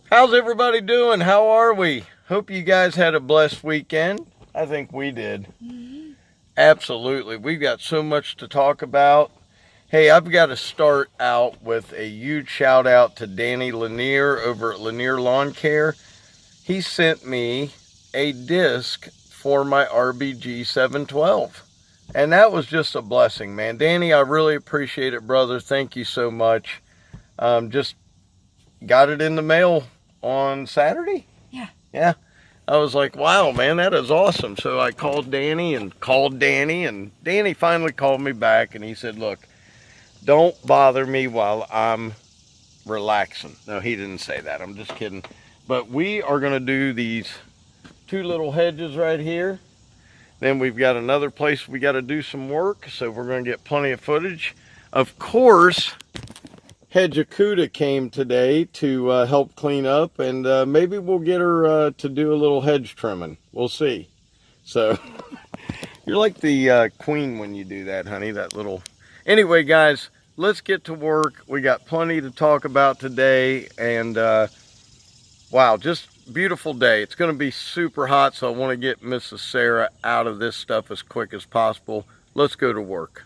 How's everybody doing? How are we? Hope you guys had a blessed weekend. I think we did. Absolutely. We've got so much to talk about. Hey, I've got to start out with a huge shout out to Danny Lanier over at Lanier Lawn Care. He sent me a disc for my RBG 712. And that was just a blessing, man. Danny, I really appreciate it, brother. Thank you so much. Just got it in the mail on Saturday. Yeah. I was like, wow, man, that is awesome. So I called Danny, and Danny finally called me back, and he said, look, don't bother me while I'm relaxing. No, he didn't say that. I'm just kidding. But we are going to do these two little hedges right here. Then we've got another place we got to do some work, so we're going to get plenty of footage. Of course, Hedgeacuda came today to help clean up, and maybe we'll get her to do a little hedge trimming. We'll see. So you're like the queen when you do that, honey, that little. Anyway, guys, let's get to work. We got plenty to talk about today, and wow, just beautiful day. It's going to be super hot, so I want to get Mrs. Sarah out of this stuff as quick as possible. Let's go to work.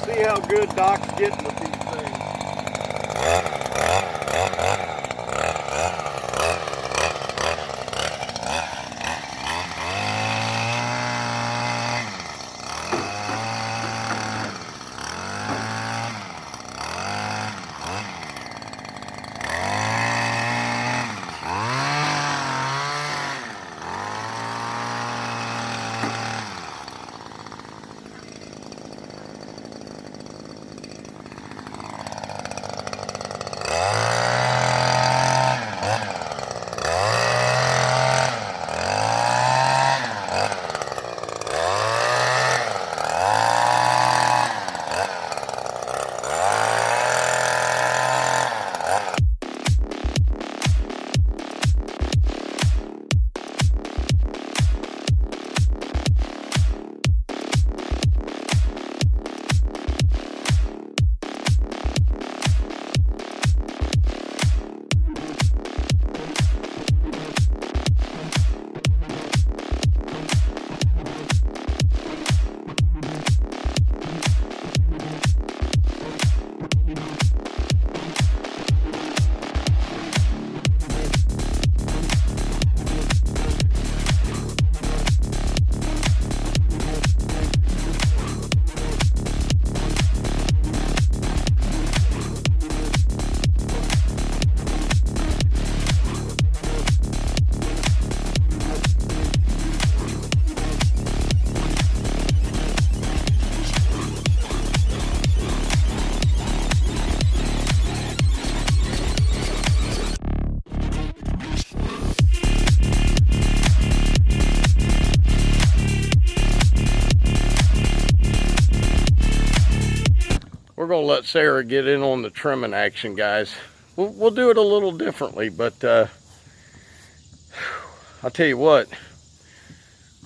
See how good Doc's getting with these things. We're going to let Sarah get in on the trimming action, guys. We'll do it a little differently, but I'll tell you what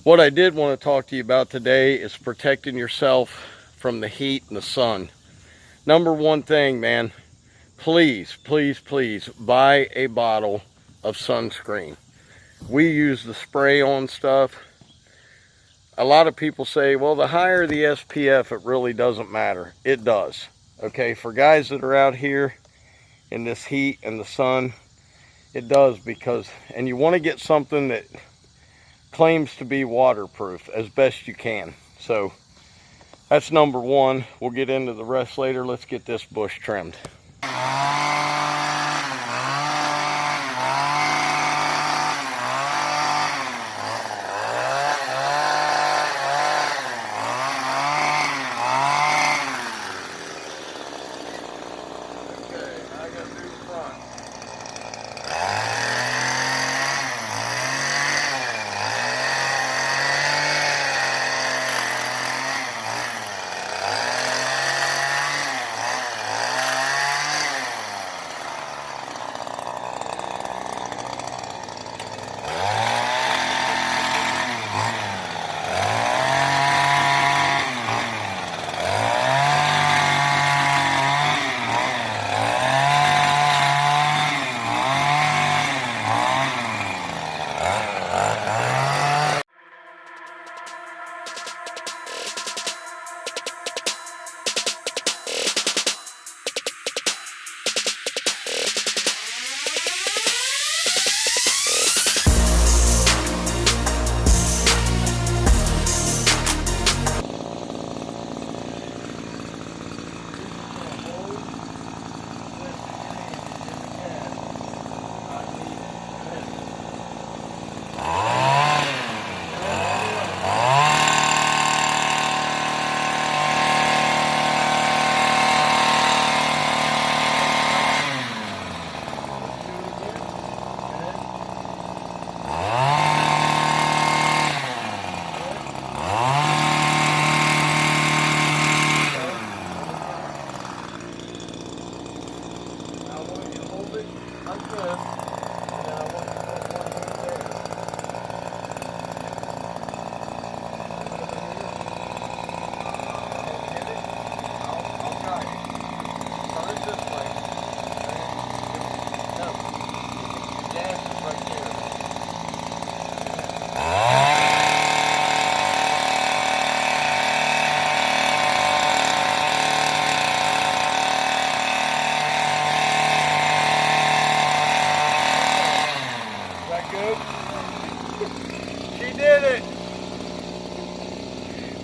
I did want to talk to you about today is protecting yourself from the heat and the sun. Number one thing, man, please, please, please buy a bottle of sunscreen. We use the spray-on stuff. A lot of people say, well, the higher the SPF, it really doesn't matter. It does. Okay, for guys that are out here in this heat and the sun, it does, because, and you want to get something that claims to be waterproof as best you can. So that's number one. We'll get into the rest later. Let's get this bush trimmed.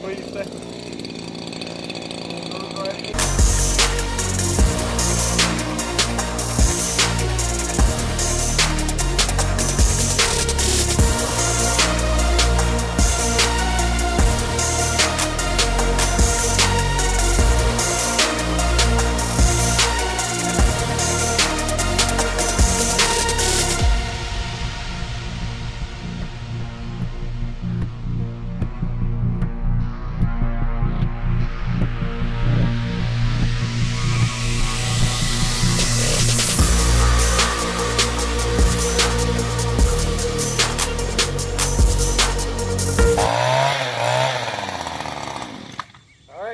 What do you say?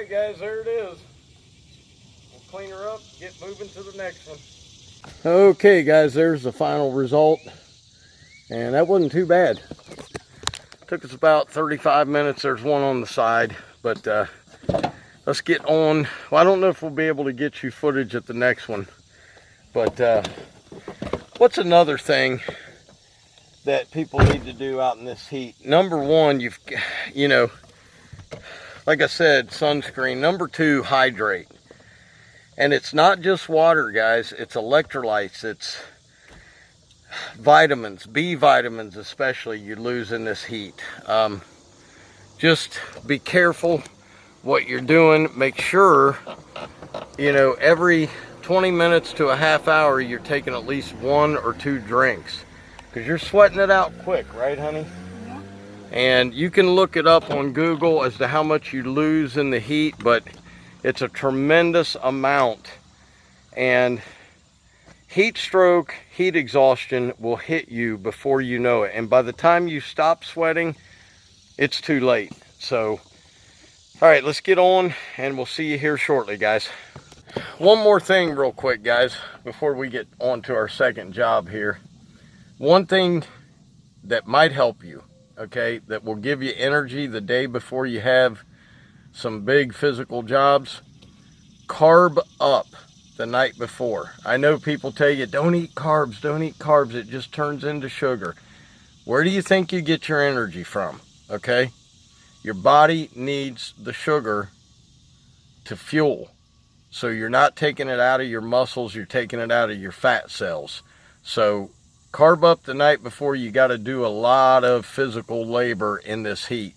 Guys, there it is. We'll clean her up, get moving to the next one. Okay guys, there's the final result, and that wasn't too bad. Took us about 35 minutes. There's one on the side, but let's get on. Well, I don't know if we'll be able to get you footage at the next one, but what's another thing that people need to do out in this heat? Number one, you know, like I said, sunscreen. Number two, hydrate. And it's not just water, guys. It's electrolytes. It's vitamins, B vitamins especially, you lose in this heat. Just be careful what you're doing. Make sure, you know, every 20 minutes to a half hour, you're taking at least 1 or 2 drinks. Because you're sweating it out quick, right, honey? And you can look it up on Google as to how much you lose in the heat, but it's a tremendous amount. And heat stroke, heat exhaustion will hit you before you know it. And by the time you stop sweating, it's too late. So, all right, let's get on and we'll see you here shortly, guys. One more thing real quick, guys, before we get on to our second job here. One thing that might help you, okay, that will give you energy the day before you have some big physical jobs: carb up the night before. I know people tell you, don't eat carbs, don't eat carbs, it just turns into sugar. Where do you think you get your energy from? Okay, your body needs the sugar to fuel, so you're not taking it out of your muscles, you're taking it out of your fat cells. So carb up the night before. You got to do a lot of physical labor in this heat.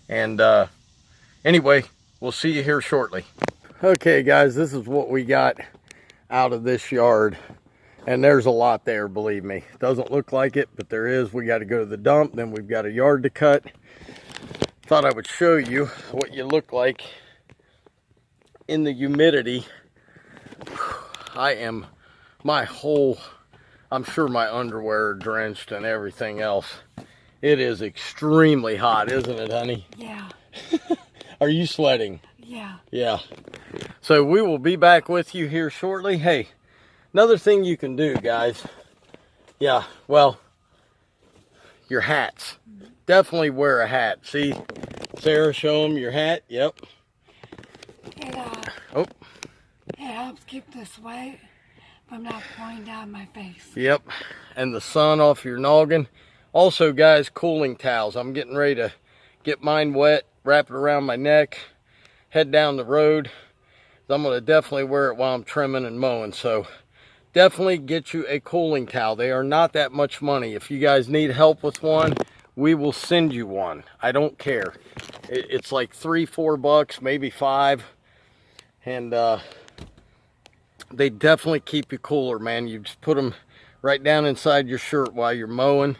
And anyway, we'll see you here shortly. Okay guys, this is what we got out of this yard, and there's a lot there, believe me. Doesn't look like it, but there is. We got to go to the dump, then we've got a yard to cut. Thought I would show you what you look like in the humidity. I'm sure my underwear are drenched and everything else. It is extremely hot, isn't it, honey? Yeah. Are you sweating? Yeah. Yeah. So we will be back with you here shortly. Hey, another thing you can do, guys. Yeah, well, your hats. Definitely wear a hat. See, Sarah, show them your hat. Yep. It helps keep the sweat from not pouring down my face. Yep, and the sun off your noggin. Also, guys, cooling towels. I'm getting ready to get mine wet, wrap it around my neck, head down the road. I'm going to definitely wear it while I'm trimming and mowing. So definitely get you a cooling towel. They are not that much money. If you guys need help with one, we will send you one. I don't care. It's like $3, $4, maybe $5. And they definitely keep you cooler, man. You just put them right down inside your shirt while you're mowing.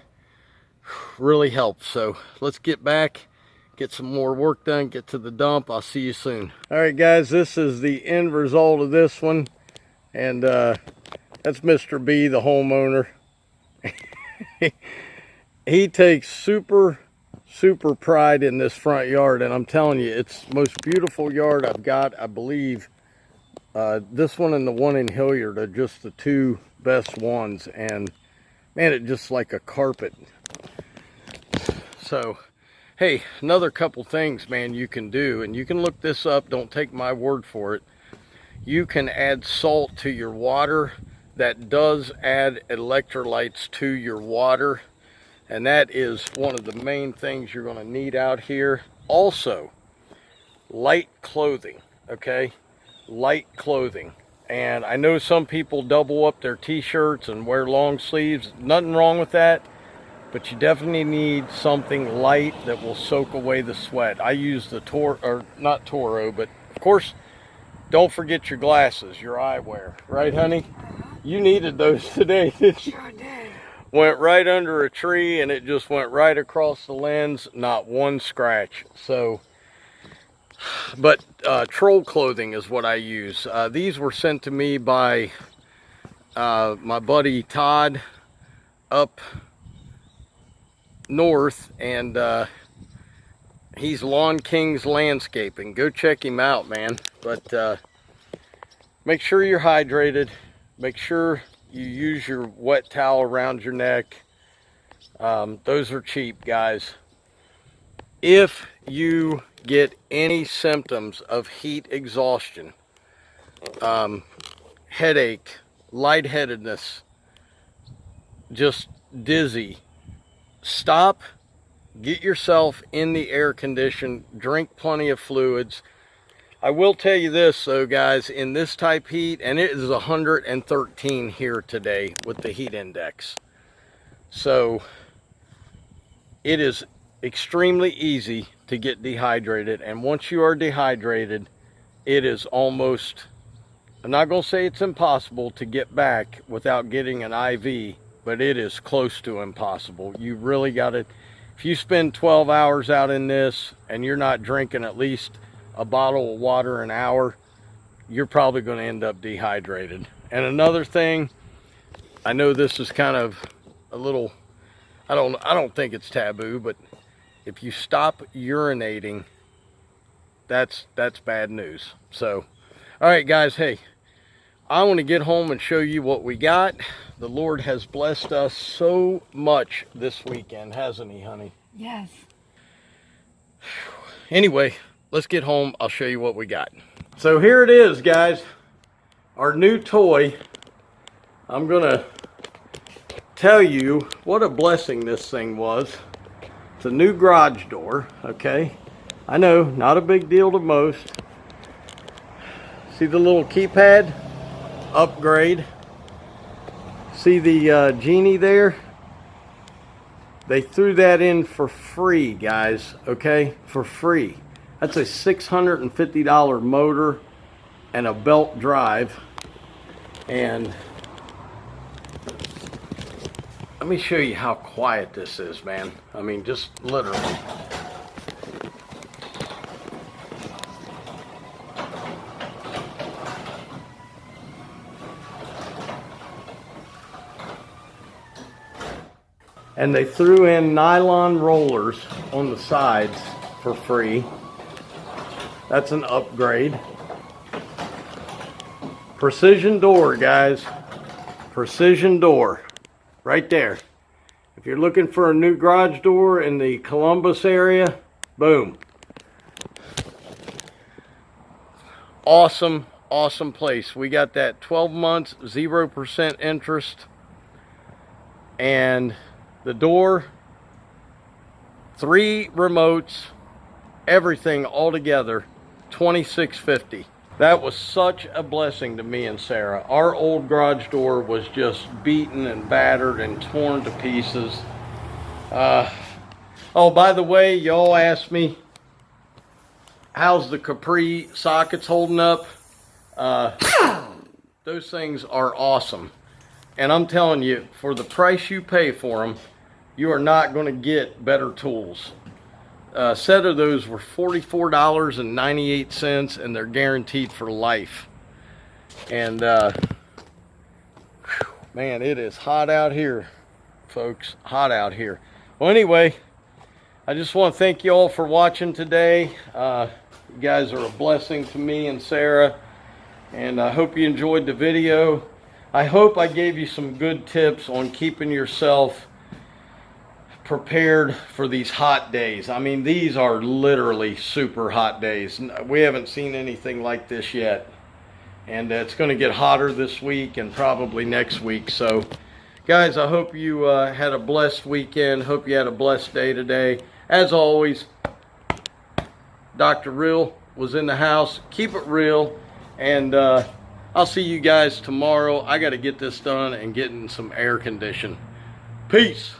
Really helps. So let's get back, get some more work done, get to the dump. I'll see you soon. All right, guys, this is the end result of this one. And that's Mr. B, the homeowner. He takes super pride in this front yard, and I'm telling you, it's the most beautiful yard I've got. I believe this one and the one in Hilliard are just the two best ones, and man, it's just like a carpet. So hey, another couple things, man, you can do, and you can look this up, don't take my word for it. You can add salt to your water. That does add electrolytes to your water, and that is one of the main things you're going to need out here. Also, light clothing, okay? Light clothing. And I know some people double up their t-shirts and wear long sleeves. Nothing wrong with that, but you definitely need something light that will soak away the sweat. I use the not Toro, but of course, don't forget your glasses, your eyewear, right, honey? You needed those today, didn't you? Sure did. Went right under a tree and it just went right across the lens, not one scratch. So, but troll clothing is what I use. These were sent to me by my buddy Todd up north, and he's Lawn King's Landscaping. Go check him out, man. But make sure you're hydrated. Make sure you use your wet towel around your neck. Those are cheap, guys. If you get any symptoms of heat exhaustion, headache, lightheadedness, just dizzy, stop, get yourself in the air condition, drink plenty of fluids. I will tell you this though, guys, in this type heat, and it is 113 here today with the heat index. So it is extremely easy to get dehydrated, and once you are dehydrated, it is almost, I'm not going to say it's impossible to get back without getting an IV, but it is close to impossible. You really got to, if you spend 12 hours out in this and you're not drinking at least a bottle of water an hour, you're probably going to end up dehydrated. And another thing, I know this is kind of a little, I don't think it's taboo, but if you stop urinating, that's bad news. So, all right, guys, hey, I want to get home and show you what we got. The Lord has blessed us so much this weekend, hasn't he, honey? Yes. Anyway, let's get home. I'll show you what we got. So here it is, guys. Our new toy. I'm going to tell you what a blessing this thing was. It's a new garage door, okay? I know, not a big deal to most. See the little keypad? Upgrade. See the genie there? They threw that in for free, guys, okay? For free. That's a $650 motor and a belt drive. And let me show you how quiet this is, man. I mean, just literally. And they threw in nylon rollers on the sides for free. That's an upgrade. Precision door, guys. Precision door. Right there. If you're looking for a new garage door in the Columbus area, boom. Awesome, awesome place. We got that 12 months, 0% interest. And the door, 3 remotes, everything all together, $26.50. That was such a blessing to me and Sarah. Our old garage door was just beaten and battered and torn to pieces. Oh, by the way, y'all asked me, how's the Capri sockets holding up? Those things are awesome. And I'm telling you, for the price you pay for them, you are not going to get better tools. A set of those were $44.98, and they're guaranteed for life. And man, it is hot out here, folks. Hot out here. Well, anyway, I just want to thank you all for watching today. You guys are a blessing to me and Sarah, and I hope you enjoyed the video. I hope I gave you some good tips on keeping yourself prepared for these hot days. I mean, these are literally super hot days. We haven't seen anything like this yet, and it's going to get hotter this week and probably next week. So guys, I hope you had a blessed weekend. Hope you had a blessed day today. As always, Dr. Real was in the house. Keep it real, and I'll see you guys tomorrow. I got to get this done and get in some air condition. Peace.